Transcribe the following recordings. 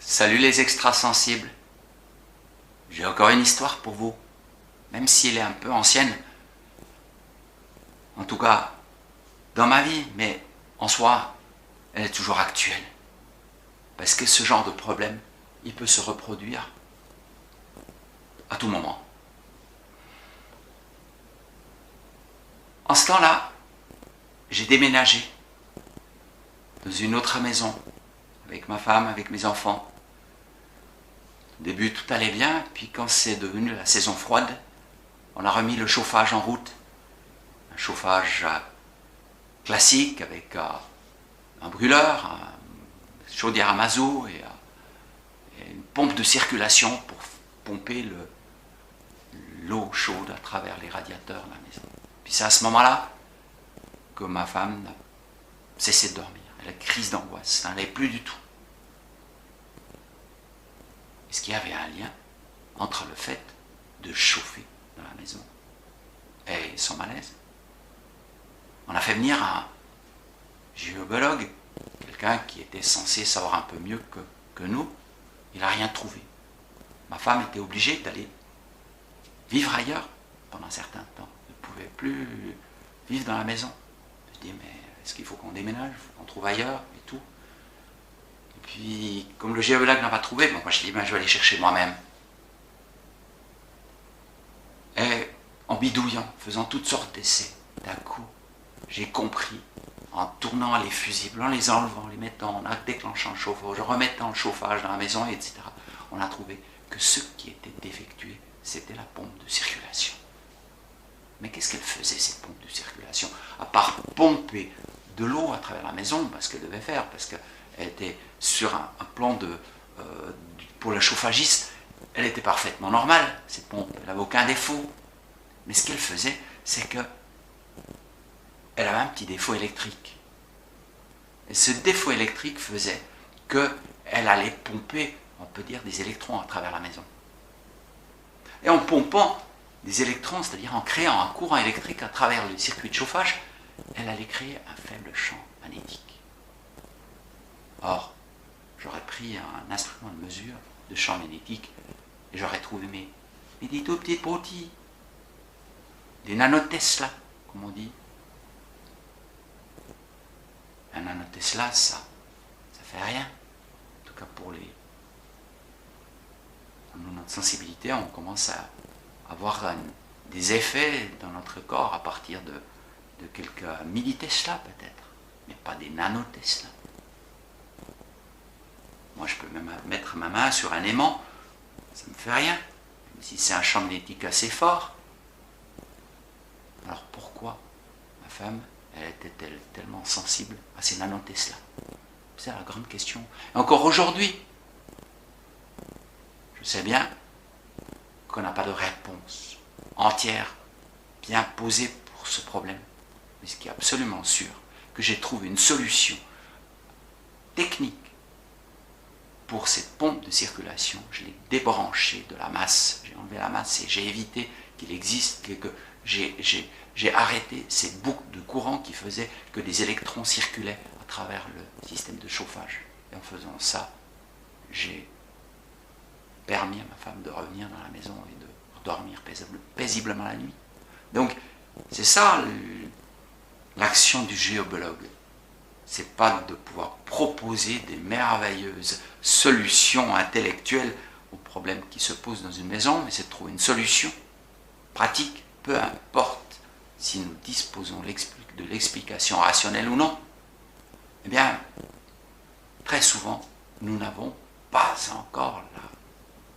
Salut les extrasensibles. J'ai encore une histoire pour vous, même si elle est un peu ancienne. En tout cas, dans ma vie, mais en soi, elle est toujours actuelle. Parce que ce genre de problème, il peut se reproduire à tout moment. En ce temps-là, j'ai déménagé dans une autre maison, avec ma femme, avec mes enfants. Au début, tout allait bien, puis quand c'est devenu la saison froide, on a remis le chauffage en route. Un chauffage classique avec un brûleur, une chaudière à mazout et une pompe de circulation pour pomper l'eau chaude à travers les radiateurs de la maison. Puis c'est à ce moment-là que ma femme n'a cessé de dormir. Elle a une crise d'angoisse, ça n'allait plus du tout. Est-ce qu'il y avait un lien entre le fait de chauffer dans la maison et son malaise? On a fait venir un géologue, quelqu'un qui était censé savoir un peu mieux que nous. Il n'a rien trouvé. Ma femme était obligée d'aller vivre ailleurs pendant un certain temps. Elle ne pouvait plus vivre dans la maison. Je dis, mais est-ce qu'il faut qu'on déménage? Il faut qu'on trouve ailleurs et tout. Et puis, comme le géologue n'a pas trouvé, bon, moi je dis, ben, je vais aller chercher moi-même. Et en bidouillant, faisant toutes sortes d'essais, d'un coup, j'ai compris, en tournant les fusibles, en les enlevant, les mettant, en déclenchant le chauffage, en remettant le chauffage dans la maison, etc., on a trouvé que ce qui était défectué, c'était la pompe de circulation. Mais qu'est-ce qu'elle faisait, cette pompe de circulation? À part pomper de l'eau à travers la maison, ce qu'elle devait faire, parce qu'elle était sur un plan pour le chauffagiste, elle était parfaitement normale, cette pompe, elle n'avait aucun défaut. Mais ce qu'elle faisait, c'est que elle avait un petit défaut électrique. Et ce défaut électrique faisait qu'elle allait pomper, on peut dire, des électrons à travers la maison. Et en pompant des électrons, c'est-à-dire en créant un courant électrique à travers le circuit de chauffage, elle allait créer un faible champ magnétique. Or, j'aurais pris un instrument de mesure de champ magnétique et j'aurais trouvé des tout petits broutilles, des nanotesla, comme on dit. Un nanotesla, ça fait rien. En tout cas, pour notre sensibilité, on commence à avoir des effets dans notre corps à partir de quelques millitesla peut-être, mais pas des nanotesla. Moi, je peux même mettre ma main sur un aimant, ça ne me fait rien, même si c'est un champ magnétique assez fort. Alors pourquoi ma femme, elle était-elle tellement sensible à ces nanotesla? C'est la grande question. Et encore aujourd'hui, je sais bien qu'on n'a pas de réponse entière, bien posée pour ce problème. Mais ce qui est absolument sûr, que j'ai trouvé une solution technique pour cette pompe de circulation. Je l'ai débranchée de la masse, j'ai enlevé la masse et j'ai évité qu'il existe, que j'ai arrêté ces boucles de courant qui faisaient que des électrons circulaient à travers le système de chauffage. Et en faisant ça, j'ai permis à ma femme de revenir dans la maison et de dormir paisiblement la nuit. Donc, c'est ça l'action du géologue. C'est pas de pouvoir proposer des merveilleuses solutions intellectuelles aux problèmes qui se posent dans une maison, mais c'est de trouver une solution pratique, peu importe si nous disposons de l'explication rationnelle ou non. Eh bien, très souvent, nous n'avons pas encore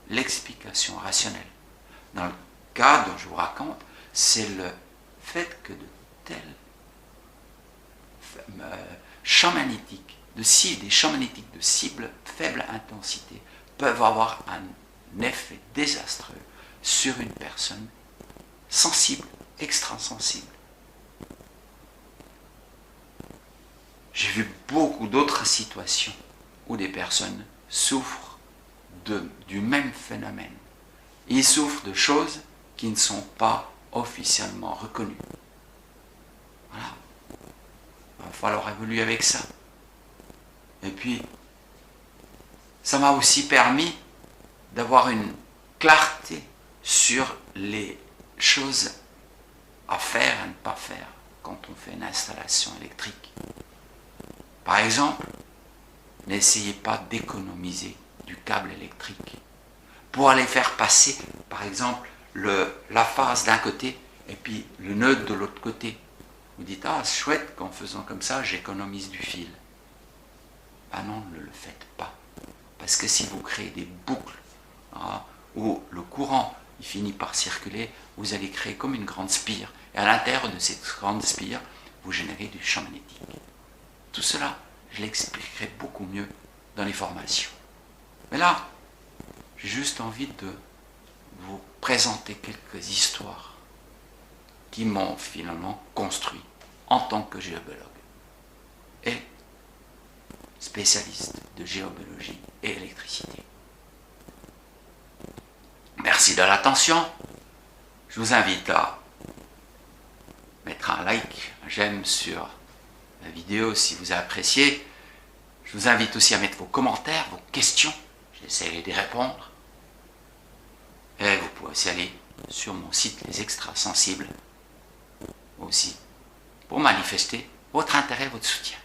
l'explication rationnelle. Dans le cas dont je vous raconte, c'est le fait que de tels champs magnétiques, des champs magnétiques de faible intensité peuvent avoir un effet désastreux sur une personne sensible, extrasensible. J'ai vu beaucoup d'autres situations où des personnes souffrent du même phénomène. Ils souffrent de choses qui ne sont pas officiellement reconnues. Voilà. Il va falloir évoluer avec ça. Et puis, ça m'a aussi permis d'avoir une clarté sur les choses à faire et à ne pas faire quand on fait une installation électrique. Par exemple, n'essayez pas d'économiser du câble électrique pour aller faire passer, par exemple, la phase d'un côté et puis le nœud de l'autre côté. Vous dites, ah, c'est chouette qu'en faisant comme ça, j'économise du fil. Ah non, ne le faites pas. Parce que si vous créez des boucles où le courant il finit par circuler, vous allez créer comme une grande spire. Et à l'intérieur de cette grande spire, vous générez du champ magnétique. Tout cela, je l'expliquerai beaucoup mieux dans les formations. Mais là, j'ai juste envie de vous présenter quelques histoires qui m'ont finalement construit en tant que géobiologue et spécialiste de géobiologie et électricité. Merci de l'attention. Je vous invite à mettre un like, un j'aime sur la vidéo si vous avez apprécié. Je vous invite aussi à mettre vos commentaires, vos questions. J'essaierai d'y répondre. Et vous pouvez aussi aller sur mon site Les Extrasensibles aussi pour manifester votre intérêt, votre soutien.